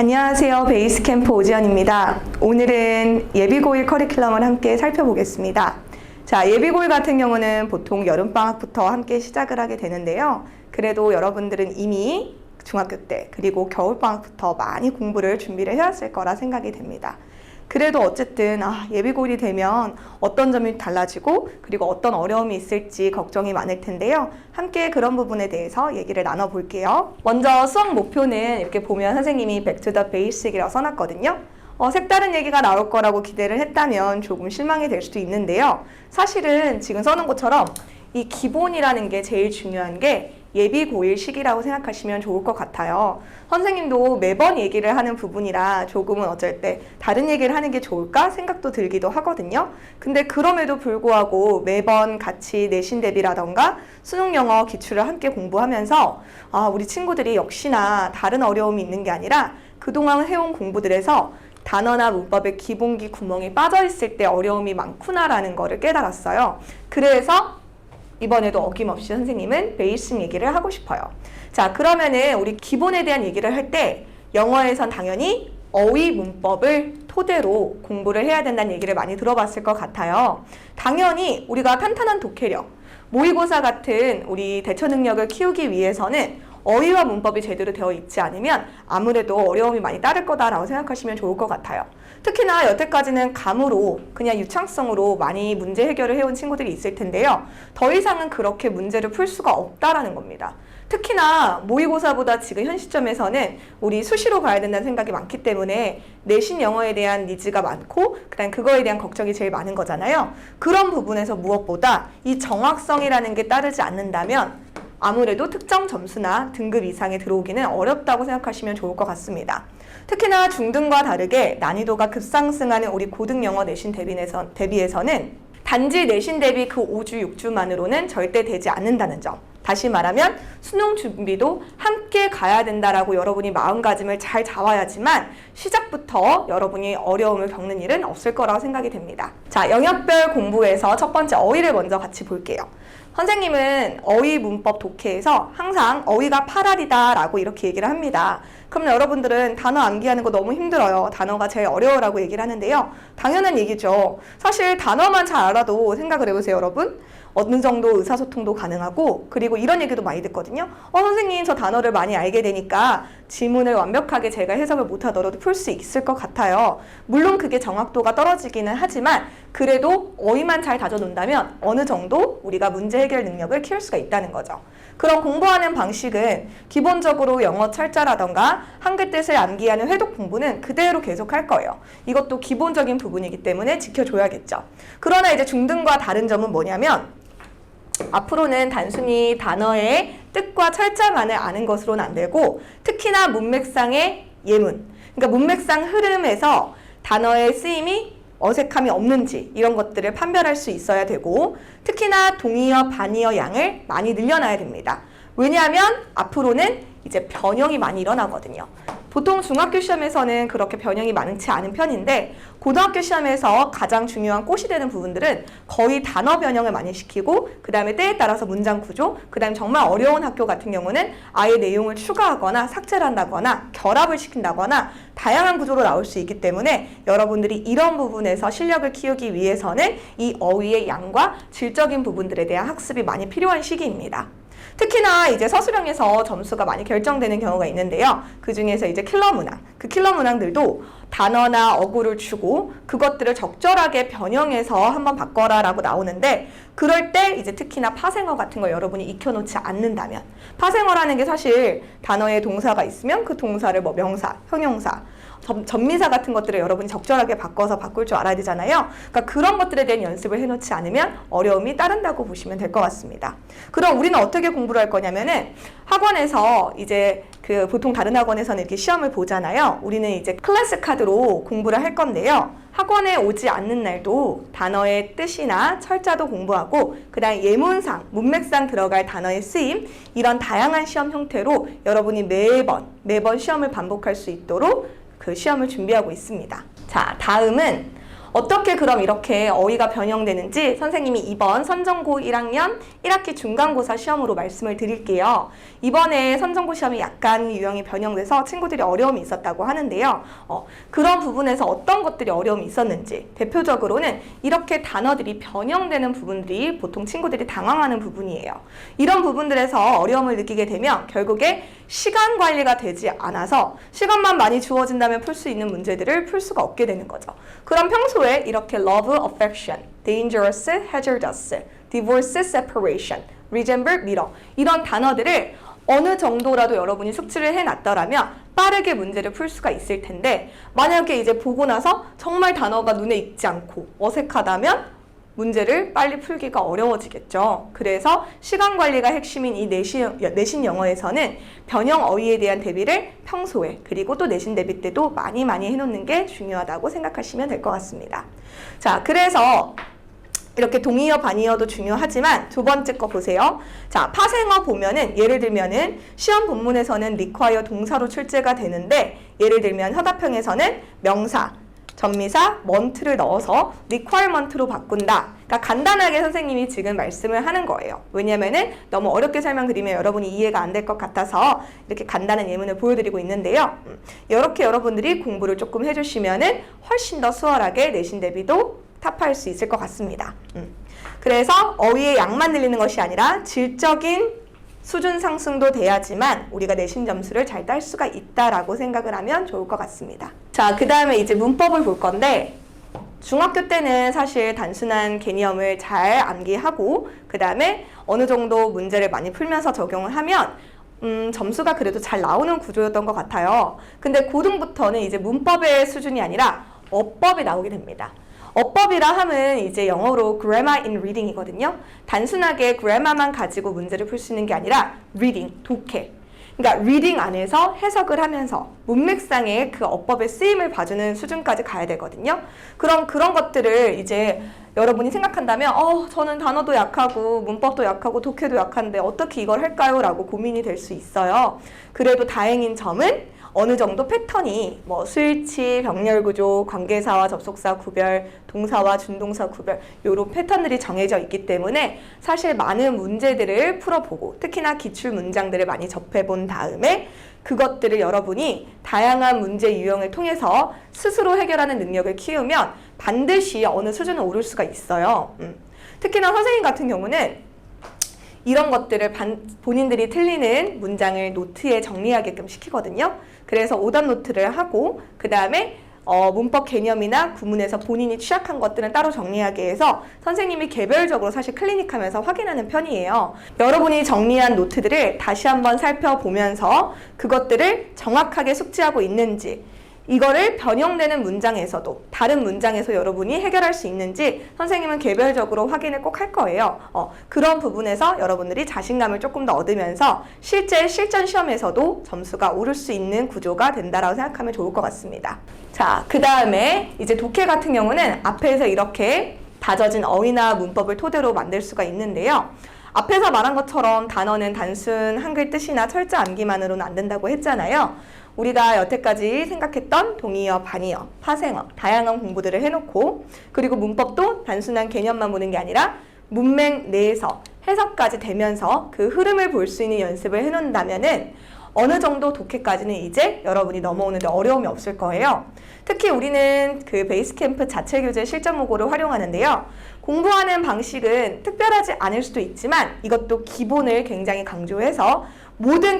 안녕하세요. 베이스캠프 오지연입니다. 오늘은 예비고1 커리큘럼을 함께 살펴보겠습니다. 자, 예비고1 같은 경우는 보통 여름방학부터 함께 시작을 하게 되는데요. 그래도 여러분들은 이미 중학교 때 그리고 겨울방학부터 많이 공부를 준비를 해왔을 거라 생각이 됩니다. 그래도 어쨌든 예비고1이 되면 어떤 점이 달라지고 그리고 어떤 어려움이 있을지 걱정이 많을 텐데요. 함께 그런 부분에 대해서 얘기를 나눠볼게요. 먼저 수학 목표는 이렇게 보면 선생님이 Back to the Basic이라고 써놨거든요. 색다른 얘기가 나올 거라고 기대를 했다면 조금 실망이 될 수도 있는데요. 사실은 지금 써놓은 것처럼 이 기본이라는 게 제일 중요한 게 예비 고1 시기라고 생각하시면 좋을 것 같아요. 선생님도 매번 얘기를 하는 부분이라 조금은 어쩔 때 다른 얘기를 하는 게 좋을까 생각도 들기도 하거든요. 근데 그럼에도 불구하고 매번 같이 내신 대비라던가 수능 영어 기출을 함께 공부하면서 우리 친구들이 역시나 다른 어려움이 있는 게 아니라 그동안 해온 공부들에서 단어나 문법의 기본기 구멍이 빠져 있을 때 어려움이 많구나라는 거를 깨달았어요. 그래서 이번에도 어김없이 선생님은 베이스 얘기를 하고 싶어요. 자, 그러면은 우리 기본에 대한 얘기를 할 때 영어에선 당연히 어휘 문법을 토대로 공부를 해야 된다는 얘기를 많이 들어봤을 것 같아요. 당연히 우리가 탄탄한 독해력, 모의고사 같은 우리 대처 능력을 키우기 위해서는 어휘와 문법이 제대로 되어 있지 않으면 아무래도 어려움이 많이 따를 거다라고 생각하시면 좋을 것 같아요. 특히나 여태까지는 감으로 그냥 유창성으로 많이 문제 해결을 해온 친구들이 있을 텐데요. 더 이상은 그렇게 문제를 풀 수가 없다라는 겁니다. 특히나 모의고사보다 지금 현 시점에서는 우리 수시로 가야 된다는 생각이 많기 때문에 내신 영어에 대한 니즈가 많고 그다음 그거에 대한 걱정이 제일 많은 거잖아요. 그런 부분에서 무엇보다 이 정확성이라는 게 따르지 않는다면 아무래도 특정 점수나 등급 이상에 들어오기는 어렵다고 생각하시면 좋을 것 같습니다. 특히나 중등과 다르게 난이도가 급상승하는 우리 고등 영어 내신 대비에서는 단지 내신 대비 그 5주, 6주만으로는 절대 되지 않는다는 점. 다시 말하면 수능 준비도 함께 가야 된다라고 여러분이 마음가짐을 잘 잡아야지만 시작부터 여러분이 어려움을 겪는 일은 없을 거라고 생각이 됩니다. 자, 영역별 공부에서 첫 번째 어휘를 먼저 같이 볼게요. 선생님은 어휘 문법 독해에서 항상 어휘가 8알이다 라고 이렇게 얘기를 합니다. 그럼 여러분들은 단어 암기하는 거 너무 힘들어요. 단어가 제일 어려워라고 얘기를 하는데요. 당연한 얘기죠. 사실 단어만 잘 알아도 생각을 해보세요, 여러분. 어느 정도 의사소통도 가능하고 그리고 이런 얘기도 많이 듣거든요. 선생님 저 단어를 많이 알게 되니까 지문을 완벽하게 제가 해석을 못하더라도 풀 수 있을 것 같아요. 물론 그게 정확도가 떨어지기는 하지만 그래도 어휘만 잘 다져놓는다면 어느 정도 우리가 문제 해결 능력을 키울 수가 있다는 거죠. 그런 공부하는 방식은 기본적으로 영어 철자라던가 한글 뜻을 암기하는 회독 공부는 그대로 계속 할 거예요. 이것도 기본적인 부분이기 때문에 지켜줘야겠죠. 그러나 이제 중등과 다른 점은 뭐냐면 앞으로는 단순히 단어의 뜻과 철자만을 아는 것으로는 안 되고 특히나 문맥상의 예문, 그러니까 문맥상 흐름에서 단어의 쓰임이 어색함이 없는지 이런 것들을 판별할 수 있어야 되고 특히나 동의어, 반의어 양을 많이 늘려놔야 됩니다. 왜냐하면 앞으로는 이제 변형이 많이 일어나거든요. 보통 중학교 시험에서는 그렇게 변형이 많지 않은 편인데 고등학교 시험에서 가장 중요한 꽃이 되는 부분들은 거의 단어 변형을 많이 시키고 그 다음에 때에 따라서 문장 구조, 그 다음에 정말 어려운 학교 같은 경우는 아예 내용을 추가하거나 삭제를 한다거나 결합을 시킨다거나 다양한 구조로 나올 수 있기 때문에 여러분들이 이런 부분에서 실력을 키우기 위해서는 이 어휘의 양과 질적인 부분들에 대한 학습이 많이 필요한 시기입니다. 특히나 이제 서술형에서 점수가 많이 결정되는 경우가 있는데요. 그 중에서 이제 킬러 문항, 그 킬러 문항들도 단어나 어구를 주고 그것들을 적절하게 변형해서 한번 바꿔라 라고 나오는데 그럴 때 이제 특히나 파생어 같은 거 여러분이 익혀놓지 않는다면 파생어라는 게 사실 단어에 동사가 있으면 그 동사를 뭐 명사, 형용사, 전미사 같은 것들을 여러분이 적절하게 바꿔서 바꿀 줄 알아야 되잖아요. 그러니까 그런 것들에 대한 연습을 해놓지 않으면 어려움이 따른다고 보시면 될 것 같습니다. 그럼 우리는 어떻게 공부를 할 거냐면은 학원에서 이제 그 보통 다른 학원에서는 이렇게 시험을 보잖아요. 우리는 이제 클래스 카드로 공부를 할 건데요. 학원에 오지 않는 날도 단어의 뜻이나 철자도 공부하고 그다음 예문상, 문맥상 들어갈 단어의 쓰임 이런 다양한 시험 형태로 여러분이 매번 시험을 반복할 수 있도록 그 시험을 준비하고 있습니다. 자, 다음은 어떻게 그럼 이렇게 어휘가 변형되는지 선생님이 이번 선전고 1학년 1학기 중간고사 시험으로 말씀을 드릴게요. 이번에 선전고 시험이 약간 유형이 변형돼서 친구들이 어려움이 있었다고 하는데요. 그런 부분에서 어떤 것들이 어려움이 있었는지, 대표적으로는 이렇게 단어들이 변형되는 부분들이 보통 친구들이 당황하는 부분이에요. 이런 부분들에서 어려움을 느끼게 되면 결국에 시간 관리가 되지 않아서 시간만 많이 주어진다면 풀 수 있는 문제들을 풀 수가 없게 되는 거죠. 그럼 평소에 이렇게 love, affection, dangerous, hazardous, divorce, separation, resemble, mirror 이런 단어들을 어느 정도라도 여러분이 숙지를 해놨더라면 빠르게 문제를 풀 수가 있을 텐데, 만약에 이제 보고 나서 정말 단어가 눈에 익지 않고 어색하다면 문제를 빨리 풀기가 어려워지겠죠. 그래서 시간 관리가 핵심인 이 내신 영어에서는 변형 어휘에 대한 대비를 평소에, 그리고 또 내신 대비 때도 많이 해놓는 게 중요하다고 생각하시면 될 것 같습니다. 자, 그래서 이렇게 동의어, 반의어도 중요하지만 두 번째 거 보세요. 자, 파생어 보면은 예를 들면은 시험 본문에서는 require 동사로 출제가 되는데, 예를 들면 현아평에서는 명사, 전미사, mont를 넣어서 requirement로 바꾼다. 그러니까 간단하게 선생님이 지금 말씀을 하는 거예요. 왜냐면은 너무 어렵게 설명드리면 여러분이 이해가 안 될 것 같아서 이렇게 간단한 예문을 보여드리고 있는데요. 이렇게 여러분들이 공부를 조금 해주시면은 훨씬 더 수월하게 내신 대비도 타파할 수 있을 것 같습니다. 그래서 어휘의 양만 늘리는 것이 아니라 질적인 수준 상승도 돼야지만 우리가 내신 점수를 잘 딸 수가 있다라고 생각을 하면 좋을 것 같습니다. 자, 그 다음에 이제 문법을 볼 건데, 중학교 때는 사실 단순한 개념을 잘 암기하고 그 다음에 어느 정도 문제를 많이 풀면서 적용을 하면 점수가 그래도 잘 나오는 구조였던 것 같아요. 근데 고등부터는 이제 문법의 수준이 아니라 어법이 나오게 됩니다. 어법이라 함은 이제 영어로 grammar in reading이거든요. 단순하게 grammar만 가지고 문제를 풀 수 있는 게 아니라 reading, 독해. 그러니까 reading 안에서 해석을 하면서 문맥상의 그 어법의 쓰임을 봐주는 수준까지 가야 되거든요. 그럼 그런 것들을 이제 여러분이 생각한다면 저는 단어도 약하고 문법도 약하고 독해도 약한데 어떻게 이걸 할까요? 라고 고민이 될 수 있어요. 그래도 다행인 점은 어느 정도 패턴이 수일치, 병렬구조, 관계사와 접속사 구별, 동사와 준동사 구별 이런 패턴들이 정해져 있기 때문에 사실 많은 문제들을 풀어보고 특히나 기출 문장들을 많이 접해본 다음에 그것들을 여러분이 다양한 문제 유형을 통해서 스스로 해결하는 능력을 키우면 반드시 어느 수준을 오를 수가 있어요. 특히나 선생님 같은 경우는 이런 것들을 본인들이 틀리는 문장을 노트에 정리하게끔 시키거든요. 그래서 오답 노트를 하고 그 다음에 문법 개념이나 구문에서 본인이 취약한 것들은 따로 정리하게 해서 선생님이 개별적으로 사실 클리닉하면서 확인하는 편이에요. 여러분이 정리한 노트들을 다시 한번 살펴보면서 그것들을 정확하게 숙지하고 있는지, 이거를 변형되는 문장에서도 다른 문장에서 여러분이 해결할 수 있는지 선생님은 개별적으로 확인을 꼭 할 거예요. 그런 부분에서 여러분들이 자신감을 조금 더 얻으면서 실제 실전 시험에서도 점수가 오를 수 있는 구조가 된다라고 생각하면 좋을 것 같습니다. 자, 그 다음에 이제 독해 같은 경우는 앞에서 이렇게 다져진 어휘나 문법을 토대로 만들 수가 있는데요. 앞에서 말한 것처럼 단어는 단순 한글 뜻이나 철자 암기만으로는 안 된다고 했잖아요. 우리가 여태까지 생각했던 동의어, 반의어, 파생어, 다양한 공부들을 해놓고 그리고 문법도 단순한 개념만 보는 게 아니라 문맥 내에서 해석까지 되면서 그 흐름을 볼 수 있는 연습을 해놓는다면은 어느 정도 독해까지는 이제 여러분이 넘어오는데 어려움이 없을 거예요. 특히 우리는 그 베이스캠프 자체 교재 실전 모고를 활용하는데요. 공부하는 방식은 특별하지 않을 수도 있지만 이것도 기본을 굉장히 강조해서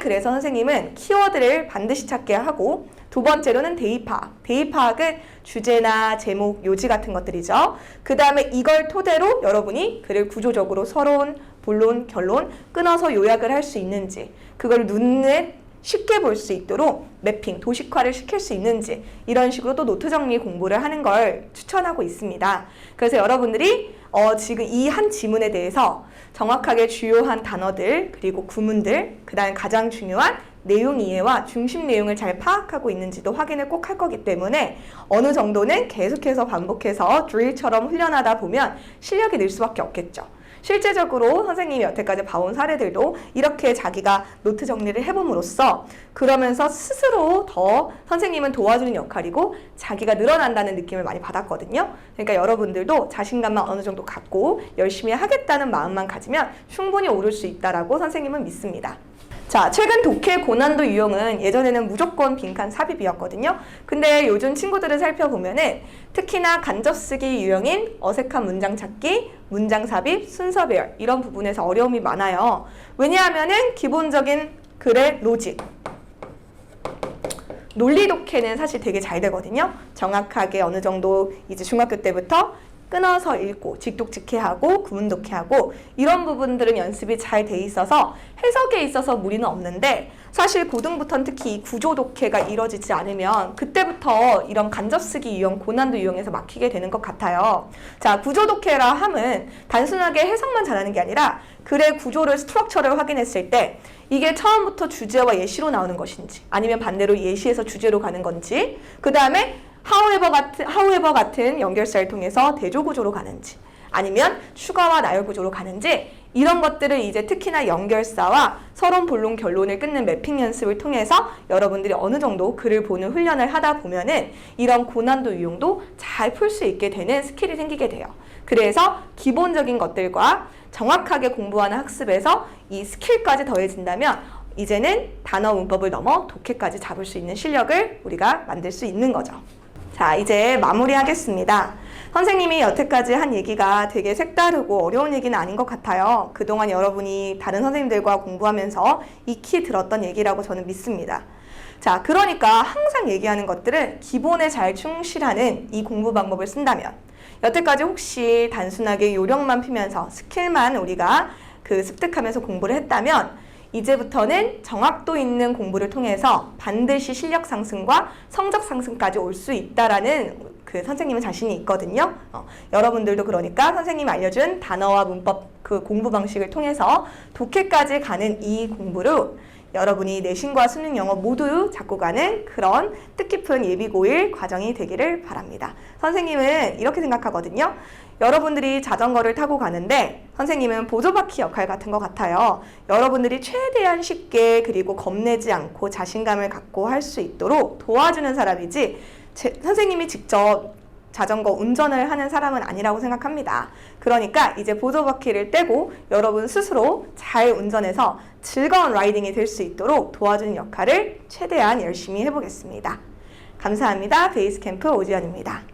그래서 선생님은 키워드를 반드시 찾게 하고, 두 번째로는 대입파악. 대입파악은 주제나 제목, 요지 같은 것들이죠. 그 다음에 이걸 토대로 여러분이 글을 구조적으로 서론, 본론, 결론 끊어서 요약을 할 수 있는지, 그걸 눈에 쉽게 볼 수 있도록 매핑, 도식화를 시킬 수 있는지, 이런 식으로 또 노트 정리 공부를 하는 걸 추천하고 있습니다. 그래서 여러분들이 지금 이 한 지문에 대해서 정확하게 주요한 단어들, 그리고 구문들, 그 다음 가장 중요한 내용 이해와 중심 내용을 잘 파악하고 있는지도 확인을 꼭 할 거기 때문에 어느 정도는 계속해서 반복해서 드릴처럼 훈련하다 보면 실력이 늘 수밖에 없겠죠. 실제적으로 선생님이 여태까지 봐온 사례들도 이렇게 자기가 노트 정리를 해봄으로써 그러면서 스스로 더 선생님은 도와주는 역할이고 자기가 늘어난다는 느낌을 많이 받았거든요. 그러니까 여러분들도 자신감만 어느 정도 갖고 열심히 하겠다는 마음만 가지면 충분히 오를 수 있다라고 선생님은 믿습니다. 자, 최근 독해 고난도 유형은 예전에는 무조건 빈칸 삽입이었거든요. 근데 요즘 친구들을 살펴보면은 특히나 간접쓰기 유형인 어색한 문장 찾기, 문장 삽입, 순서 배열 이런 부분에서 어려움이 많아요. 왜냐하면은 기본적인 글의 로직, 논리 독해는 사실 되게 잘 되거든요. 정확하게 어느 정도 이제 중학교 때부터 끊어서 읽고 직독직해하고 구문독해하고 이런 부분들은 연습이 잘 돼 있어서 해석에 있어서 무리는 없는데 사실 고등부터는 특히 이 구조독해가 이루어지지 않으면 그때부터 이런 간접쓰기 유형, 고난도 유형에서 막히게 되는 것 같아요. 자, 구조독해라 함은 단순하게 해석만 잘하는 게 아니라 글의 구조를, 스트럭처를 확인했을 때 이게 처음부터 주제와 예시로 나오는 것인지 아니면 반대로 예시에서 주제로 가는 건지 그 다음에 however 같은 연결사를 통해서 대조구조로 가는지 아니면 추가와 나열 구조로 가는지 이런 것들을 이제 특히나 연결사와 서론, 본론, 결론을 끊는 매핑 연습을 통해서 여러분들이 어느 정도 글을 보는 훈련을 하다 보면은 이런 고난도 유형도 잘 풀 수 있게 되는 스킬이 생기게 돼요. 그래서 기본적인 것들과 정확하게 공부하는 학습에서 이 스킬까지 더해진다면 이제는 단어 문법을 넘어 독해까지 잡을 수 있는 실력을 우리가 만들 수 있는 거죠. 자, 이제 마무리하겠습니다. 선생님이 여태까지 한 얘기가 되게 색다르고 어려운 얘기는 아닌 것 같아요. 그동안 여러분이 다른 선생님들과 공부하면서 익히 들었던 얘기라고 저는 믿습니다. 자, 그러니까 항상 얘기하는 것들은 기본에 잘 충실하는 이 공부 방법을 쓴다면 여태까지 혹시 단순하게 요령만 피면서 스킬만 우리가 습득하면서 공부를 했다면 이제부터는 정확도 있는 공부를 통해서 반드시 실력 상승과 성적 상승까지 올 수 있다라는 선생님은 자신이 있거든요. 여러분들도 그러니까 선생님이 알려준 단어와 문법 공부 방식을 통해서 독해까지 가는 이 공부로 여러분이 내신과 수능 영어 모두 잡고 가는 그런 뜻깊은 예비고1 과정이 되기를 바랍니다. 선생님은 이렇게 생각하거든요. 여러분들이 자전거를 타고 가는데 선생님은 보조바퀴 역할 같은 것 같아요. 여러분들이 최대한 쉽게 그리고 겁내지 않고 자신감을 갖고 할 수 있도록 도와주는 사람이지 선생님이 직접 자전거 운전을 하는 사람은 아니라고 생각합니다. 그러니까 이제 보조바퀴를 떼고 여러분 스스로 잘 운전해서 즐거운 라이딩이 될 수 있도록 도와주는 역할을 최대한 열심히 해보겠습니다. 감사합니다. 베이스캠프 오지연입니다.